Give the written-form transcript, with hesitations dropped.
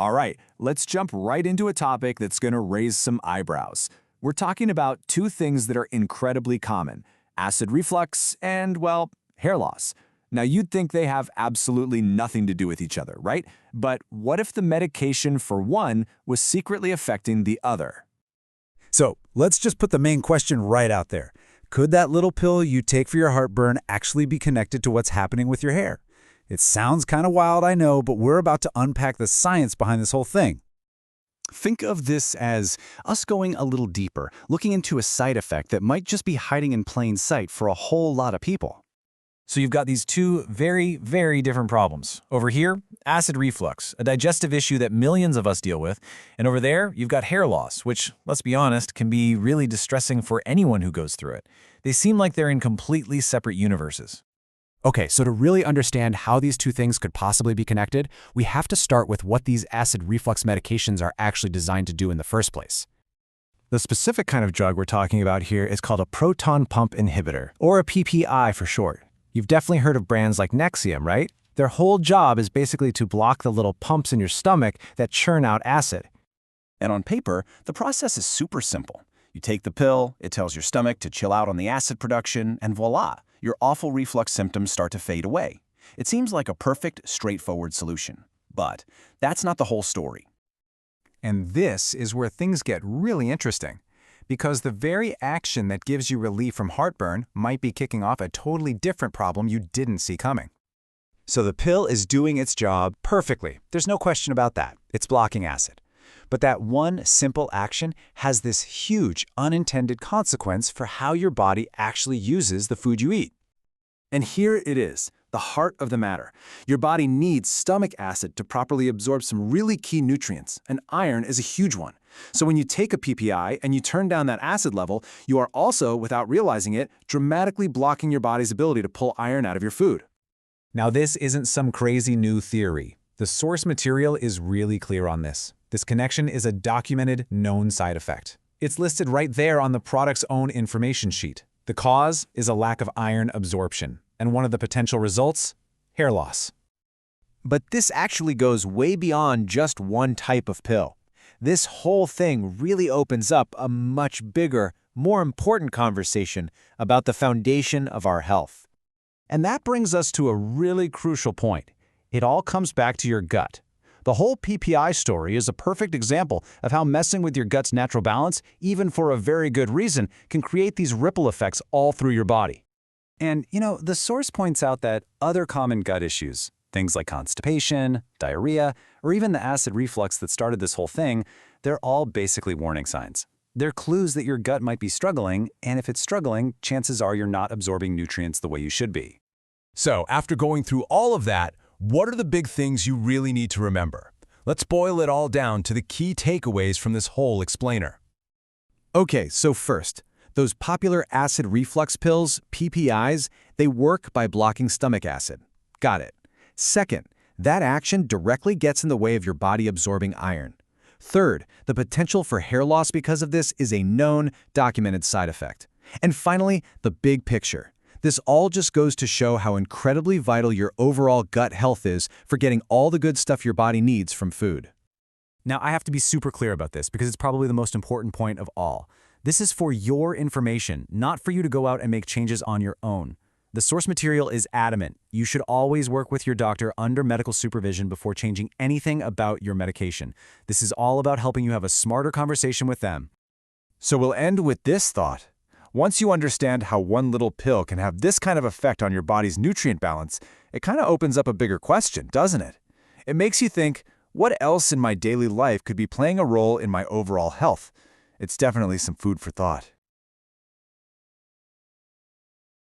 All right, let's jump right into a topic that's going to raise some eyebrows. We're talking about two things that are incredibly common: acid reflux and, well, hair loss. Now, you'd think they have absolutely nothing to do with each other, right? But what if the medication for one was secretly affecting the other? So let's just put the main question right out there. Could that little pill you take for your heartburn actually be connected to what's happening with your hair? It sounds kind of wild, I know, but we're about to unpack the science behind this whole thing. Think of this as us going a little deeper, looking into a side effect that might just be hiding in plain sight for a whole lot of people. So you've got these two very, very different problems. Over here, acid reflux, a digestive issue that millions of us deal with. And over there, you've got hair loss, which, let's be honest, can be really distressing for anyone who goes through it. They seem like they're in completely separate universes. Okay, so to really understand how these two things could possibly be connected, we have to start with what these acid reflux medications are actually designed to do in the first place. The specific kind of drug we're talking about here is called a proton pump inhibitor, or a PPI for short. You've definitely heard of brands like Nexium, right? Their whole job is basically to block the little pumps in your stomach that churn out acid. And on paper, the process is super simple. You take the pill, it tells your stomach to chill out on the acid production, and voila, your awful reflux symptoms start to fade away. It seems like a perfect, straightforward solution. But that's not the whole story. And this is where things get really interesting, because the very action that gives you relief from heartburn might be kicking off a totally different problem you didn't see coming. So the pill is doing its job perfectly. There's no question about that. It's blocking acid. But that one simple action has this huge unintended consequence for how your body actually uses the food you eat. And here it is, the heart of the matter. Your body needs stomach acid to properly absorb some really key nutrients, and iron is a huge one. So when you take a PPI and you turn down that acid level, you are also, without realizing it, dramatically blocking your body's ability to pull iron out of your food. Now, this isn't some crazy new theory. The source material is really clear on this. This connection is a documented, known side effect. It's listed right there on the product's own information sheet. The cause is a lack of iron absorption, and one of the potential results, hair loss. But this actually goes way beyond just one type of pill. This whole thing really opens up a much bigger, more important conversation about the foundation of our health. And that brings us to a really crucial point. It all comes back to your gut. The whole PPI story is a perfect example of how messing with your gut's natural balance, even for a very good reason, can create these ripple effects all through your body. And, the source points out that other common gut issues, things like constipation, diarrhea, or even the acid reflux that started this whole thing, they're all basically warning signs. They're clues that your gut might be struggling, and if it's struggling, chances are you're not absorbing nutrients the way you should be. So, after going through all of that, what are the big things you really need to remember? Let's boil it all down to the key takeaways from this whole explainer. Okay, so first, those popular acid reflux pills, PPIs, they work by blocking stomach acid. Got it. Second, that action directly gets in the way of your body absorbing iron. Third, the potential for hair loss because of this is a known, documented side effect. And finally, the big picture. This all just goes to show how incredibly vital your overall gut health is for getting all the good stuff your body needs from food. Now, I have to be super clear about this because it's probably the most important point of all. This is for your information, not for you to go out and make changes on your own. The source material is adamant. You should always work with your doctor under medical supervision before changing anything about your medication. This is all about helping you have a smarter conversation with them. So we'll end with this thought. Once you understand how one little pill can have this kind of effect on your body's nutrient balance, it kind of opens up a bigger question, doesn't it? It makes you think, what else in my daily life could be playing a role in my overall health? It's definitely some food for thought.